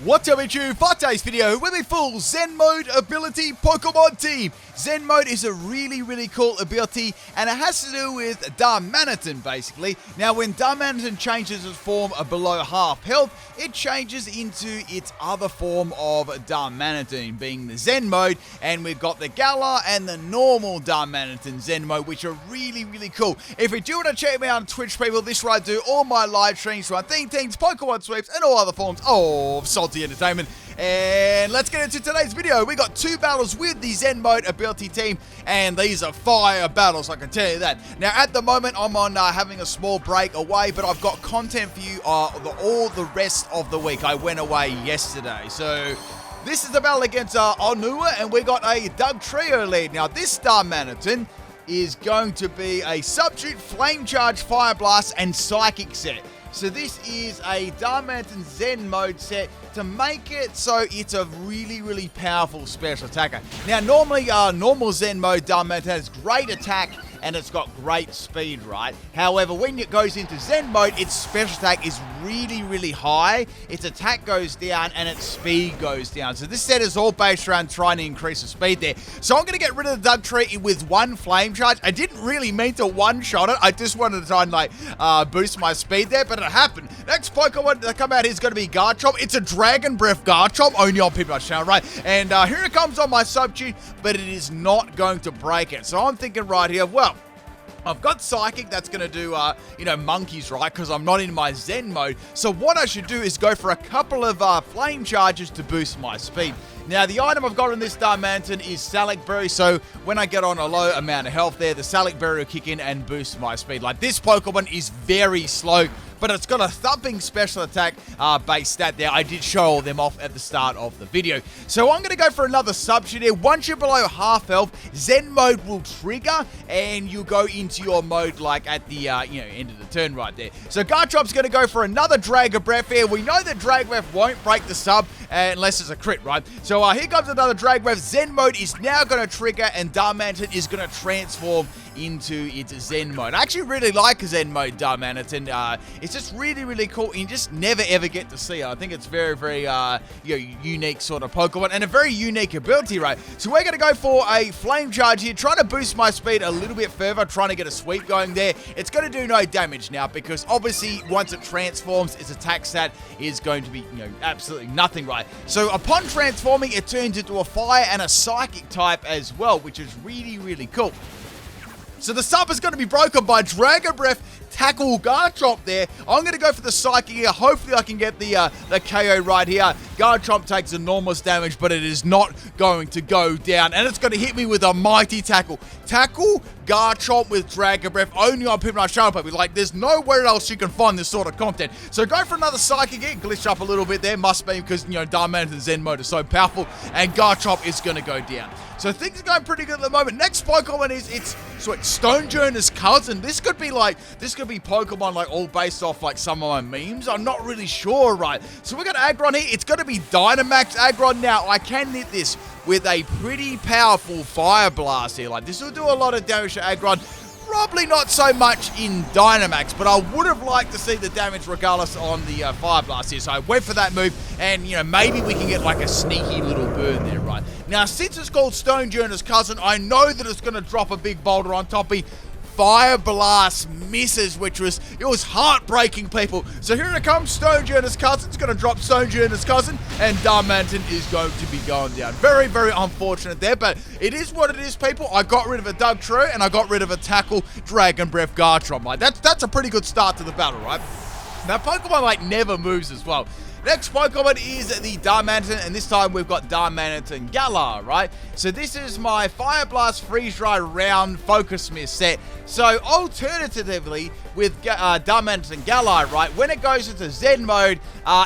What's up YouTube? For today's video with a full Zen mode ability Pokemon team. Zen mode is a really cool ability and it has to do with Darmanitan basically. Now when Darmanitan changes its form below half health, it changes into its other form of Darmanitan, being the Zen mode, and we've got the Galar and the normal Darmanitan Zen mode, which are really cool. If you do want to check me out on Twitch, people, this is where I do all my live streams for Theme Teams, Pokemon Sweeps, and all other forms of salty entertainment. And let's get into today's video. We got 2 battles with the Zen mode ability team, and these are fire battles, I can tell you that. Now at the moment I'm on having a small break away, but I've got content for you all the rest of the week. I went away yesterday, so this is the battle against Onua, and we got a Doug Trio lead. Now this Darmanitan is going to be a Substitute, Flame Charge, Fire Blast, and Psychic set. So this is a Darmanitan Zen mode set to make it so it's a really powerful special attacker. Now normally normal Zen mode Darmanitan has great attack and it's got great speed, right? However, when it goes into Zen mode, its special attack is really high, its attack goes down, and its speed goes down. So this set is all based around trying to increase the speed there. So I'm going to get rid of the Doug Tree with 1 Flame Charge. I didn't really mean to one-shot it. I just wanted to try and boost my speed there, but it happened. Next Pokemon that come out here is going to be Garchomp. It's a Dragon Breath Garchomp, only on People Channel, right? And here it comes on my Substitute, but it is not going to break it. So I'm thinking right here, well, I've got Psychic that's going to do, monkeys, right? Because I'm not in my Zen mode. So what I should do is go for a couple of Flame Charges to boost my speed. Now, the item I've got in this Darmanitan is Salic Berry, so when I get on a low amount of health there, the Salic Berry will kick in and boost my speed. Like, this Pokemon is very slow, but it's got a thumping special attack base stat there. I did show all them off at the start of the video. So I'm going to go for another substitute here. Once you're below half health, Zen mode will trigger, and you'll go into your mode like at the end of the turn right there. So Garchomp's going to go for another Dragon Breath here. We know that Dragon Breath won't break the sub unless it's a crit, right? So here comes another Dragon Breath. Zen mode is now going to trigger, and Darmanitan is going to transform into its Zen mode. I actually really like Zen mode Darmanitan. It's just really cool, and you just never ever get to see it. I think it's very unique sort of Pokemon and a very unique ability, right? So we're going to go for a Flame Charge here, trying to boost my speed a little bit further, trying to get a sweep going there. It's going to do no damage now because obviously once it transforms, its attack stat is going to be absolutely nothing, right? So upon transforming, it turns into a fire and a psychic type as well, which is really cool. So the sub is going to be broken by Dragon Breath, Tackle, Garchomp there. I'm going to go for the Psychic here. Hopefully I can get the KO right here. Garchomp takes enormous damage, but it is not going to go down. And it's going to hit me with a mighty Tackle. Tackle, Garchomp with Dragon Breath, only on Pimp Channel, Puppy. Like, there's nowhere else you can find this sort of content. So go for another Psychic here. Glitch up a little bit there. Must be because, Darmanitan Zen mode is so powerful. And Garchomp is going to go down. So things are going pretty good at the moment. Next Pokemon is Stonejourner's cousin. This could be Pokemon like all based off like some of my memes. I'm not really sure, right? So we got Aggron here. It's going to be Dynamax Aggron. Now I can hit this with a pretty powerful Fire Blast here. Like, this will do a lot of damage to Aggron. Probably not so much in Dynamax, but I would have liked to see the damage regardless on the Fire Blast here. So I went for that move, and maybe we can get like a sneaky little burn there, right? Now, since it's called Stonejourner's cousin, I know that it's going to drop a big boulder on top of me. Fire Blast misses, it was heartbreaking, people. So here it comes, Stonejourner's cousin. It's going to drop Stonejourner's cousin, and Darmanitan is going to be going down. Very unfortunate there, but it is what it is, people. I got rid of a Doug True, and I got rid of a Tackle, Dragon Breath, Garchomp. Like, that's a pretty good start to the battle, right? Now, Pokemon, never moves as well. Next Pokemon is the Darmanitan, and this time we've got Darmanitan Galar, right? So this is my Fire Blast Freeze Dry Round Focus Mist set. So alternatively, with Darmanitan Galar, right, when it goes into Zen mode,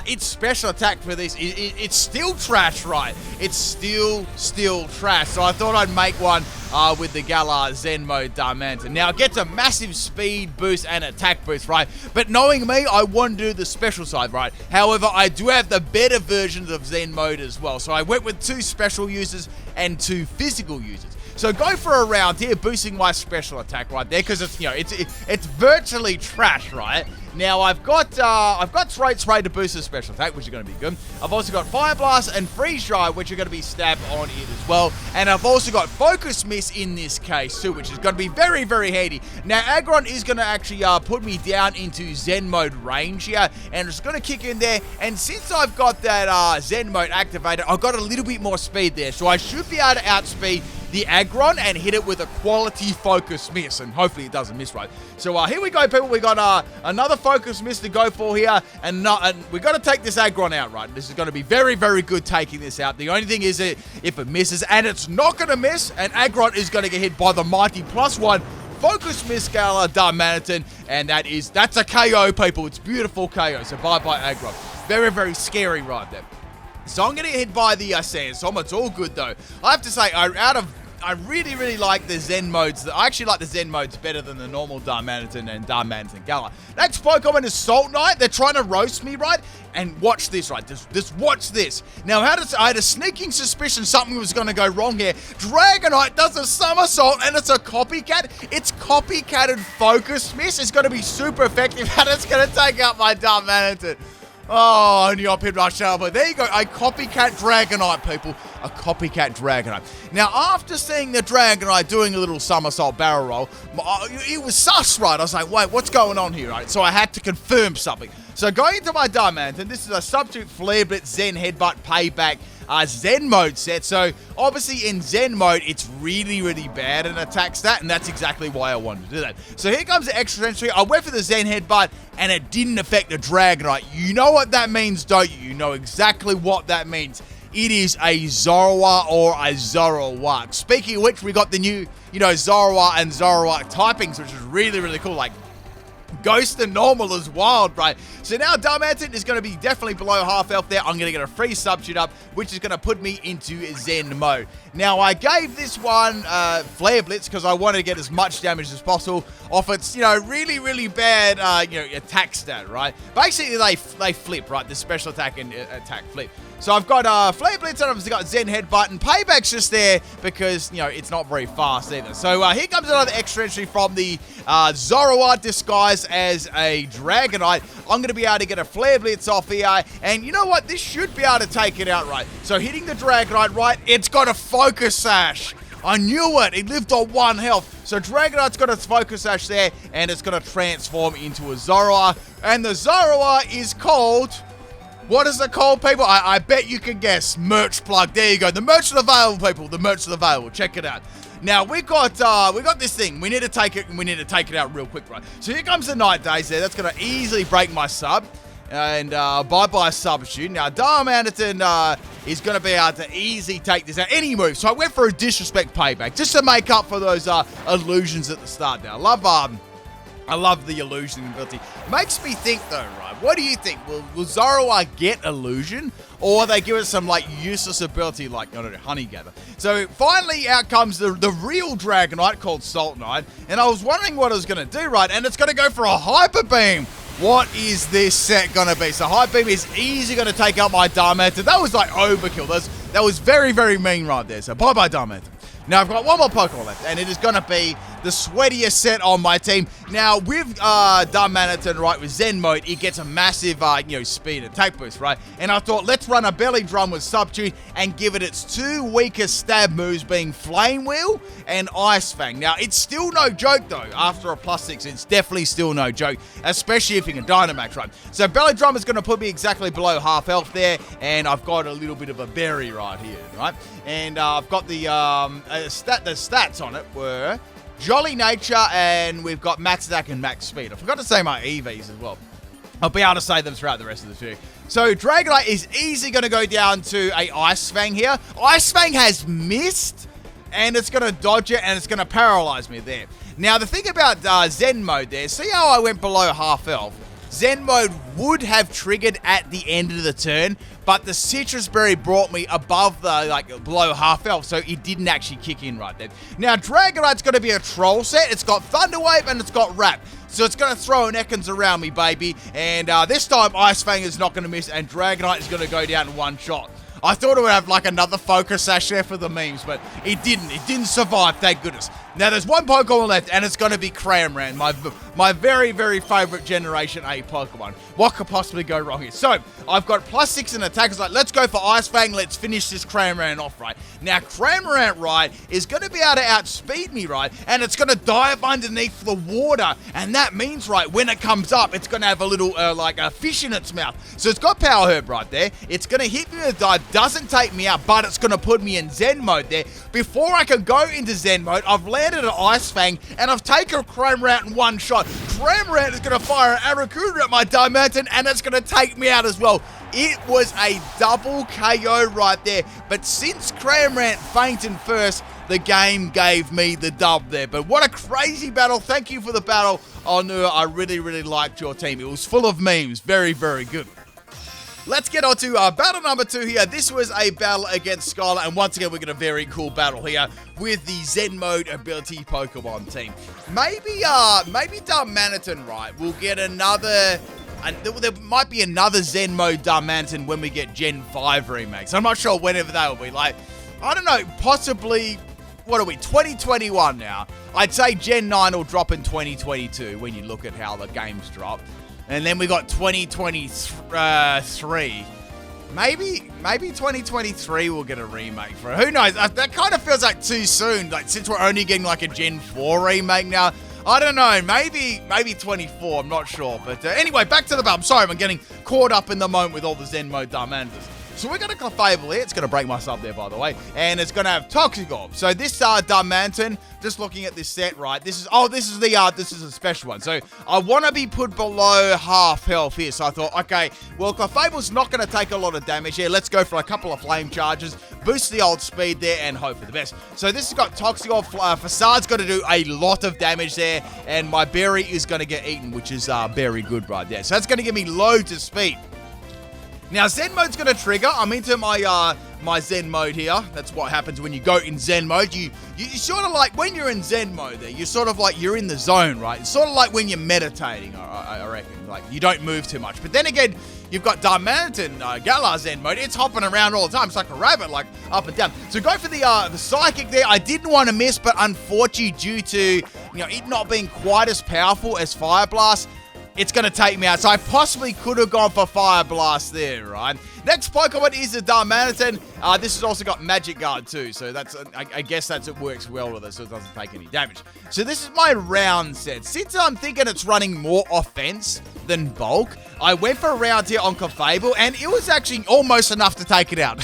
its special attack for this, it's still trash, right? It's still trash. So I thought I'd make one with the Galar Zen mode Darmanitan. Now it gets a massive speed boost and attack boost, right? But knowing me, I want to do the special side, right? However, I do have the better versions of Zen mode as well. So I went with 2 special users and 2 physical users. So go for a round here, boosting my special attack right there, because it's, you know, it's virtually trash, right? Now I've got Throat Spray to boost the special attack, which is going to be good. I've also got Fire Blast and Freeze Dry, which are going to be stab on it as well. And I've also got Focus Miss in this case too, which is going to be very, very handy. Now Aggron is going to actually put me down into Zen mode range here, and it's going to kick in there. And since I've got that Zen mode activated, I've got a little bit more speed there, so I should be able to outspeed the Aggron and hit it with a quality Focus Miss, and hopefully it doesn't miss right. So here we go, people. We got another Focus Miss to go for here, and we got to take this Aggron out, right? This is going to be very, very good taking this out. The only thing is that if it misses, and it's not going to miss, and Aggron is going to get hit by the mighty +1 Focus Miss Galar Darmanitan, and that's a KO, people. It's beautiful KO. So bye-bye Aggron. Very, very scary right there. So I'm going to get hit by the Sandstorm. It's all good, though. I have to say, I really, really like the Zen modes. I actually like the Zen modes better than the normal Darmanitan and Darmanitan Galar. Next Pokemon is Salt Knight. They're trying to roast me, right? And watch this, right? Just watch this. Now, I had a sneaking suspicion something was going to go wrong here. Dragonite does a somersault, and it's a copycat. It's copycatted Focus Miss. It's going to be super effective, and it's going to take out my Darmanitan. Oh, only up hit rush hour, but there you go. A copycat Dragonite, people. A copycat Dragonite. Now, after seeing the Dragonite doing a little somersault barrel roll, it was sus, right? I was like, wait, what's going on here, right? So I had to confirm something. So going into my Darmanitan, this is a Substitute Flare Blitz Zen Headbutt Payback Zen mode set. So obviously in Zen mode, it's really, really bad in attack stat, and that's exactly why I wanted to do that. So here comes the extra entry. I went for the Zen Headbutt, and it didn't affect the Dragonite. You know what that means, don't you? You know exactly what that means. It is a Zoroark or a Zoroark. Speaking of which, we got the new, Zoroark and Zoroark typings, which is really, really cool. Like, Ghost and Normal is wild, right? So now Darmanitan is going to be definitely below half health there. I'm going to get a free substitute up, which is going to put me into Zen mode. Now, I gave this one Flare Blitz because I wanted to get as much damage as possible off its, really, really bad, attack stat, right? Basically, they flip, right? The special attack and attack flip. So I've got Flare Blitz, and I've got Zen Headbutt, and Payback's just there because, it's not very fast either. So here comes another extra entry from the Zoroark disguised as a Dragonite. I'm going to be able to get a Flare Blitz off here, and you know what? This should be able to take it out right. So hitting the Dragonite right, it's got a Focus Sash. I knew it. It lived on 1 health. So Dragonite's got its Focus Sash there, and it's going to transform into a Zoroark. And the Zoroark is called... What is it called, people? I bet you can guess. Merch plug. There you go. The merch is available, people. The merch is available. Check it out. Now, we got this thing. We need to take it, and we need to take it out real quick, right? So here comes the Night Daze there. That's going to easily break my sub. And bye-bye substitute. Now, Darmanitan is going to be able to easily take this out. Any move. So I went for a Disrespect Payback just to make up for those illusions at the start there. I love the illusion ability. Makes me think though, right? What do you think? Will Zoroark get illusion? Or they give it some useless ability like, I don't know, Honey Gather? So finally out comes the real Dragonite called Salt Knight. And I was wondering what it was going to do, right? And it's going to go for a Hyper Beam. What is this set going to be? So Hyper Beam is easily going to take out my Darmanitan. That was like overkill. That was very, very mean right there. So bye-bye Darmanitan. Now, I've got one more Pokemon left, and it is going to be the sweatiest set on my team. Now, with Darmanitan, right, with Zen mode, it gets a massive, speed attack boost, right? And I thought, let's run a Belly Drum with Substitute and give it its 2 weakest stab moves, being Flame Wheel and Ice Fang. Now, it's still no joke, though. After a +6, it's definitely still no joke, especially if you can Dynamax, right? So, Belly Drum is going to put me exactly below half health there, and I've got a little bit of a berry right here, right? And I've got the stats on it were Jolly Nature, and we've got Max Attack and Max Speed. I forgot to say my EVs as well. I'll be able to say them throughout the rest of the video. So Dragonite is easily going to go down to a Ice Fang here. Ice Fang has missed, and it's going to dodge it, and it's going to paralyze me there. Now, the thing about Zen mode there, see how I went below half health? Zen mode would have triggered at the end of the turn, but the Citrus Berry brought me above the, below half health, so it didn't actually kick in right there. Now, Dragonite's going to be a troll set. It's got Thunder Wave and it's got Wrap. So it's going to throw an Ekans around me, baby. And this time, Ice Fang is not going to miss, and Dragonite is going to go down in one shot. I thought it would have like another focus sash there for the memes, but it didn't. It didn't survive, thank goodness. Now there's one Pokemon left, and it's going to be Cramran, my very, very favorite Generation 8 Pokemon. What could possibly go wrong here? So, I've got +6 in attack. It's like, let's go for Ice Fang. Let's finish this Cramran off, right? Now, Cramran, right, is going to be able to outspeed me, right? And it's going to dive underneath the water. And that means, right, when it comes up, it's going to have a little, like, a fish in its mouth. So, it's got Power Herb right there. It's going to hit me with a dive. Doesn't take me out, but it's going to put me in Zen mode there. Before I can go into Zen mode, I've landed an Ice Fang, and I've taken Cramran in one shot. Cramran is going to fire an Arrokuda at my Darmanitan, and it's going to take me out as well. It was a double KO right there, but since Cramran fainted first, the game gave me the dub there. But what a crazy battle. Thank you for the battle. Oh no, I really, really liked your team. It was full of memes. Very, very good. Let's get on to battle number 2 here. This was a battle against Skylar, and once again, we get a very cool battle here with the Zen Mode ability Pokemon team. Maybe Darmanitan, right, will get another... there might be another Zen Mode Darmanitan when we get Gen 5 remakes. I'm not sure whenever that will be. Like, I don't know, possibly... What are we, 2021 now? I'd say Gen 9 will drop in 2022 when you look at how the games drop. And then we got 2023. Maybe 2023 will get a remake for it. Who knows? That kind of feels like too soon. Like, since we're only getting like a Gen 4 remake now. I don't know. Maybe 24. I'm not sure. But anyway, back to the battle. I'm sorry, I'm getting caught up in the moment with all the Zen Mode Darmanitans. So we're going to Clefable here. It's going to break my sub there, by the way. And it's going to have Toxic Orb. So this Darmanitan, just looking at this set, right? This is a special one. So I want to be put below half health here. So I thought, okay, well, Clefable's not going to take a lot of damage here. Let's go for a couple of flame charges, boost the old speed there, and hope for the best. So this has got Toxic Orb. Facade's got to do a lot of damage there. And my berry is going to get eaten, which is very good right there. So that's going to give me loads of speed. Now, Zen mode's going to trigger. I'm into my my Zen mode here. That's what happens when you go in Zen mode. You sort of like, when you're in Zen mode there, you're sort of like, you're in the zone, right? It's sort of like when you're meditating, I reckon. Like, you don't move too much. But then again, you've got Darmanitan Galar Zen mode. It's hopping around all the time. It's like a rabbit, like up and down. So go for the Psychic there. I didn't want to miss, but unfortunately, due to it not being quite as powerful as Fire Blast, it's going to take me out. So I possibly could have gone for Fire Blast there, right? Next Pokemon is the Darmanitan. This has also got Magic Guard too. So that's, I guess it works well with it, so it doesn't take any damage. So this is my round set. Since I'm thinking it's running more offense than bulk, I went for a round here on Clefable, and it was actually almost enough to take it out.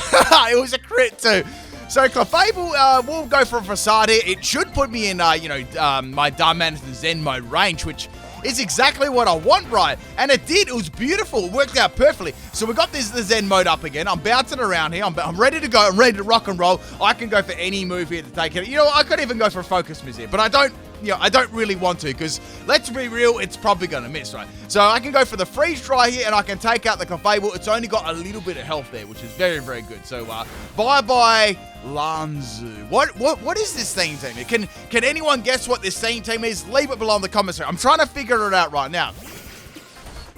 It was a crit too. So Clefable will go for a Facade here. It should put me in, my Darmanitan Zen mode range, which is exactly what I want, right? And it did. It was beautiful. It worked out perfectly. So we got the Zen mode up again. I'm bouncing around here. I'm ready to go. I'm ready to rock and roll. I can go for any move here to take it. I could even go for a Focus Miss here, but I don't really want to, because let's be real, it's probably going to miss, right? So I can go for the Freeze Dry here, and I can take out the Clefable. It's only got a little bit of health there, which is very, very good. So bye-bye, Lanzu. What is this theme team? Can anyone guess what this theme team is? Leave it below in the comments. I'm trying to figure it out right now.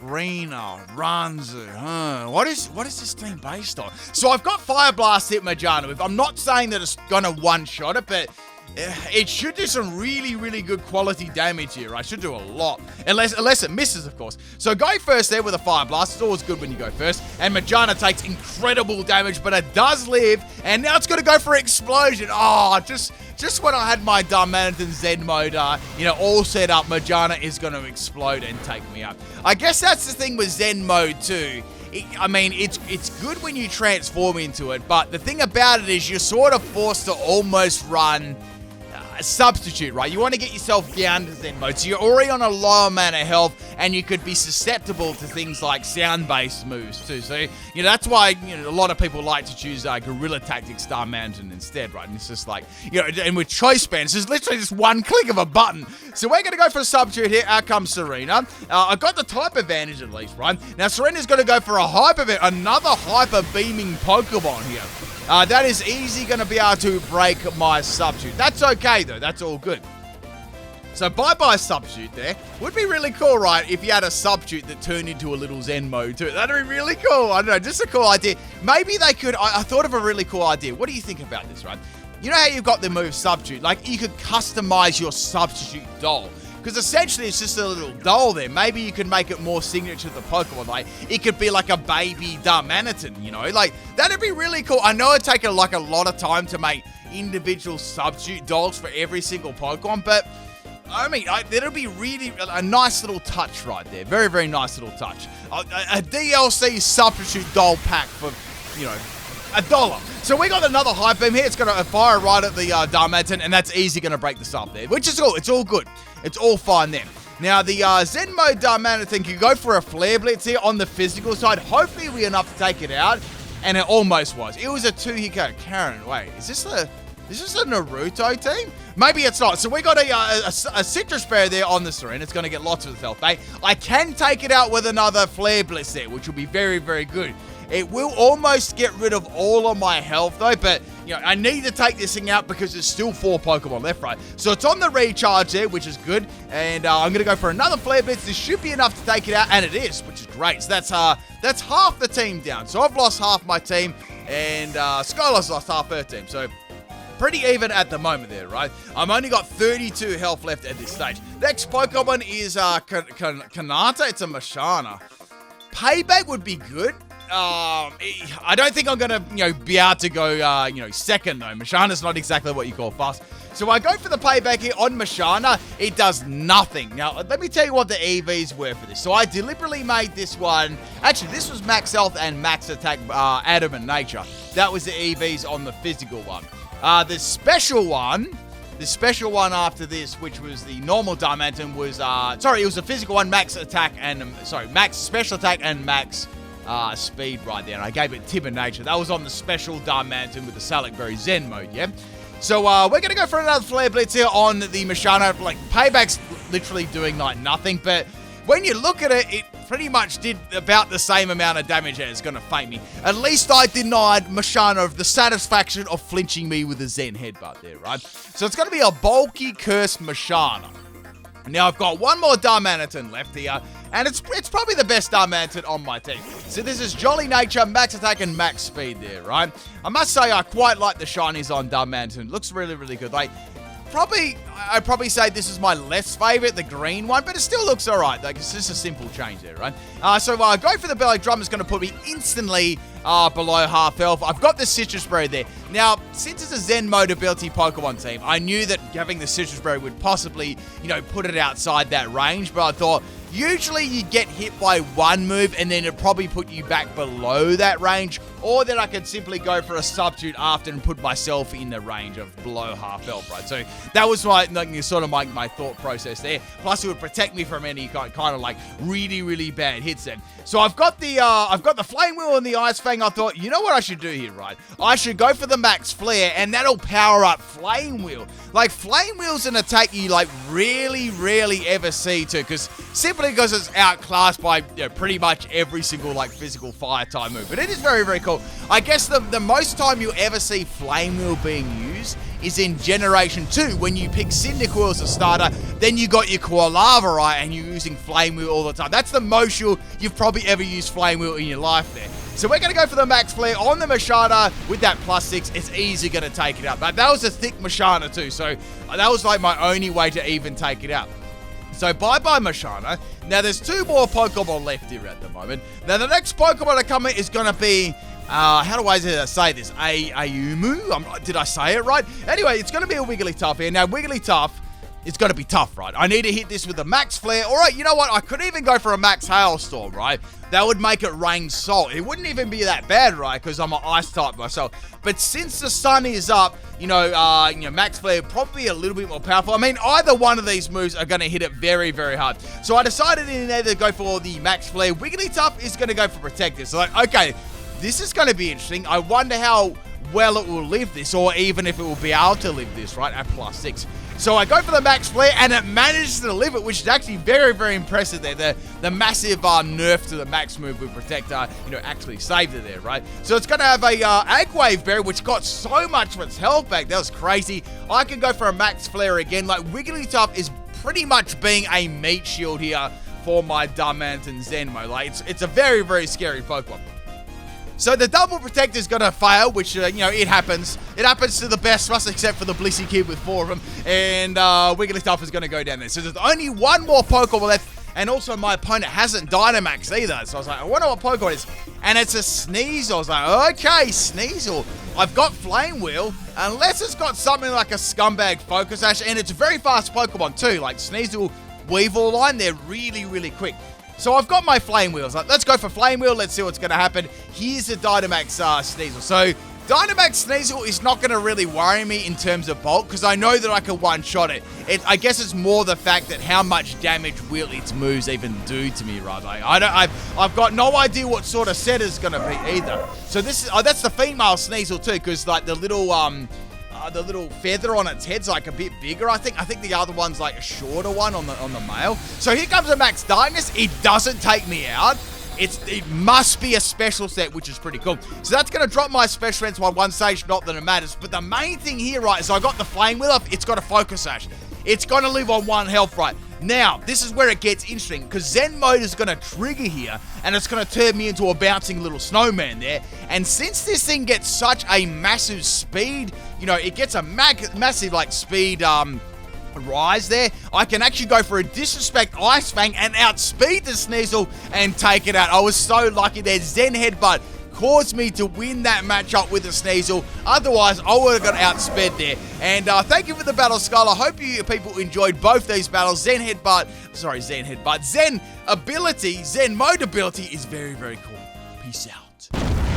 Rena, Ranzu, what is this team based on? So I've got Fire Blast hit Majana. I'm not saying that it's going to one-shot it, but it should do some really, really good quality damage here. I should do a lot. Unless it misses, of course. So go first there with a Fire Blast. It's always good when you go first. And Majana takes incredible damage, but it does live. And now it's going to go for Explosion. Oh, just when I had my Darmanitan Zen mode, all set up, Majana is going to explode and take me out. I guess that's the thing with Zen mode too. It's good when you transform into it, but the thing about it is you're sort of forced to almost run a substitute, right? You want to get yourself down to Zen mode, so you're already on a low amount of health, and you could be susceptible to things like sound-based moves too. So, that's why, a lot of people like to choose Guerrilla Tactics Darmanitan instead, right? And it's just like, and with Choice Bands, there's literally just one click of a button. So we're going to go for a substitute here. Out comes Serena. I got the type advantage at least, right? Now Serena's going to go for a another Hyper Beaming Pokemon here. That is easy going to be able to break my substitute. That's okay, though. That's all good. So bye-bye substitute there. Would be really cool, right, if you had a substitute that turned into a little Zen mode too. That'd be really cool. I don't know, just a cool idea. Maybe they could, I thought of a really cool idea. What do you think about this, right? You know how you've got the move substitute? Like, you could customize your substitute doll. Because essentially it's just a little doll there. Maybe you could make it more signature to the Pokemon. Like, it could be like a baby Darmanitan, you know? Like, that'd be really cool. I know it'd take a lot of time to make individual substitute dolls for every single Pokemon, but I mean, that'll be really a nice little touch right there. Very, very nice little touch. A DLC substitute doll pack for, you know, $1. So we got another Hype Beam here. It's going to fire right at the Darmanitan, and that's easy going to break this up there, which is cool. It's all good. It's all fine there. Now, the Zen mode Darmanitan can go for a Flare Blitz here on the physical side. Hopefully, we're enough to take it out, and it almost was. It was a 2-hit Karen, wait, is this a Naruto team? Maybe it's not. So we got a Citrus Berry there on the screen. It's going to get lots of health, eh? I can take it out with another Flare Blitz there, which will be very, very good. It will almost get rid of all of my health, though, but, you know, I need to take this thing out because there's still 4 Pokemon left, right? So it's on the recharge there, which is good, and I'm going to go for another Flare Blitz. This should be enough to take it out, and it is, which is great. So that's half the team down. So I've lost half my team, and Skylar's lost half her team, so pretty even at the moment there, right? I'm only got 32 health left at this stage. Next Pokemon is Kanata. It's a Mashana. Payback would be good. I don't think I'm gonna, be able to go, second though. Mashana's not exactly what you call fast. So I go for the payback here on Mashana. It does nothing. Now, let me tell you what the EVs were for this. So I deliberately made this one. Actually, this was max health and max attack, adamant nature. That was the EVs on the physical one. The special one after this, which was the normal Darmanitan, was, it was a physical one, max attack and, max special attack and max speed right there. And I gave it timid nature. That was on the special Darmanitan with the Salic Berry Zen mode, yeah? So, we're going to go for another Flare Blitz here on the Mashana. Like, payback's literally doing, nothing. But when you look at it, it pretty much did about the same amount of damage as it's going to faint me. At least I denied Mashana of the satisfaction of flinching me with a Zen headbutt there, right? So it's going to be a bulky cursed Mashana. Now I've got one more Darmanitan left here, and it's probably the best Darmanitan on my team. So this is Jolly Nature, Max Attack, and Max Speed there, right? I must say I quite like the shinies on Darmanitan. Looks really, really good. Like, I'd probably say this is my less favorite, the green one, but it still looks alright. Like, it's just a simple change there, right? So go for the Belly Drum is going to put me instantly below half health. I've got the Citrus Berry there. Now, since it's a Zen mode ability Pokemon team, I knew that having the Citrus Berry would possibly, put it outside that range, but I thought, usually you get hit by one move and then it'd probably put you back below that range, or then I could simply go for a substitute after and put myself in the range of below half health, right? So that was my thought process there. Plus it would protect me from any kind of like really, really bad hits then. So I've got the Flame Wheel and the Ice Fang. I thought, you know what I should do here, right? I should go for the Max Flare, and that'll power up Flame Wheel. Like, Flame Wheel's an attack you like really, rarely ever see too, simply because it's outclassed by pretty much every single like physical fire type move. But it is very, very cool. I guess the most time you'll ever see Flame Wheel being used is in Generation 2, when you pick Cyndaquil as a starter, then you got your Koalava, right, and you're using Flame Wheel all the time. That's the most you've probably ever used Flame Wheel in your life there. So we're going to go for the Max Flare on the Mashana with that +6. It's easy going to take it out. But that was a thick Mashana too, so that was like my only way to even take it out. So bye-bye Mashana. Now there's 2 more Pokemon left here at the moment. Now the next Pokemon to come in is going to be, how do I say this? Ayumu? Did I say it right? Anyway, it's going to be a Wigglytuff here. Now Wigglytuff, it's going to be tough, right? I need to hit this with a Max Flare. All right, you know what? I could even go for a Max Hailstorm, right? That would make it rain salt. It wouldn't even be that bad, right? Because I'm an ice type myself. But since the sun is up, Max Flare probably a little bit more powerful. I mean, either one of these moves are going to hit it very, very hard. So I decided in there to go for the Max Flare. Wigglytuff is going to go for Protective. So, okay, this is going to be interesting. I wonder how well it will live this, or even if it will be able to live this, right, at +6. So I go for the Max Flare, and it manages to live it, which is actually very, very impressive there. The massive nerf to the Max move with Protect, actually saved it there, right? So it's going to have a Egg Wave Berry, which got so much of its health back. That was crazy. I can go for a Max Flare again. Like, Wigglytuff is pretty much being a meat shield here for my Darmanitan Zen mode. Like, it's a very, very scary Pokemon. So the double protect is going to fail, which, you know, it happens. It happens to the best of us, except for the Blissey Kid with 4 of them. And Wigglytuff is going to go down there. So there's only one more Pokemon left. And also my opponent hasn't Dynamaxed either. So I was like, I wonder what Pokemon it is. And it's a Sneasel. I was like, okay, Sneasel. I've got Flame Wheel. Unless it's got something like a Scumbag Focus Sash. And it's a very fast Pokemon too. Like Sneasel, Weevil line, they're really, really quick. So I've got my Flame Wheels. Like, let's go for Flame Wheel. Let's see what's going to happen. Here's the Dynamax Sneasel. So Dynamax Sneasel is not going to really worry me in terms of bulk because I know that I can one-shot it. I guess it's more the fact that how much damage will its moves even do to me, right? I've got no idea what sort of set it's going to be either. So this is that's the female Sneasel too, because like the little feather on its head's like a bit bigger. I think the other one's like a shorter one on the male. So here comes a Max Darkness. It doesn't take me out. It must be a special set, which is pretty cool. So that's going to drop my special defense by 1 stage, not that it matters. But the main thing here, right, is I got the Flame Wheel up. It's got a Focus Sash. It's going to live on 1 health, right? Now, this is where it gets interesting, because Zen mode is going to trigger here, and it's going to turn me into a bouncing little snowman there. And since this thing gets such a massive speed, you know, it gets a massive, like, speed, rise there, I can actually go for a Disrespect Ice Fang and outspeed the Sneasel and take it out. I was so lucky there. Zen Headbutt caused me to win that matchup with the Sneasel. Otherwise, I would have got outsped there. And thank you for the battle, Skull. I hope you people enjoyed both these battles. Zen ability, Zen mode ability is very, very cool. Peace out.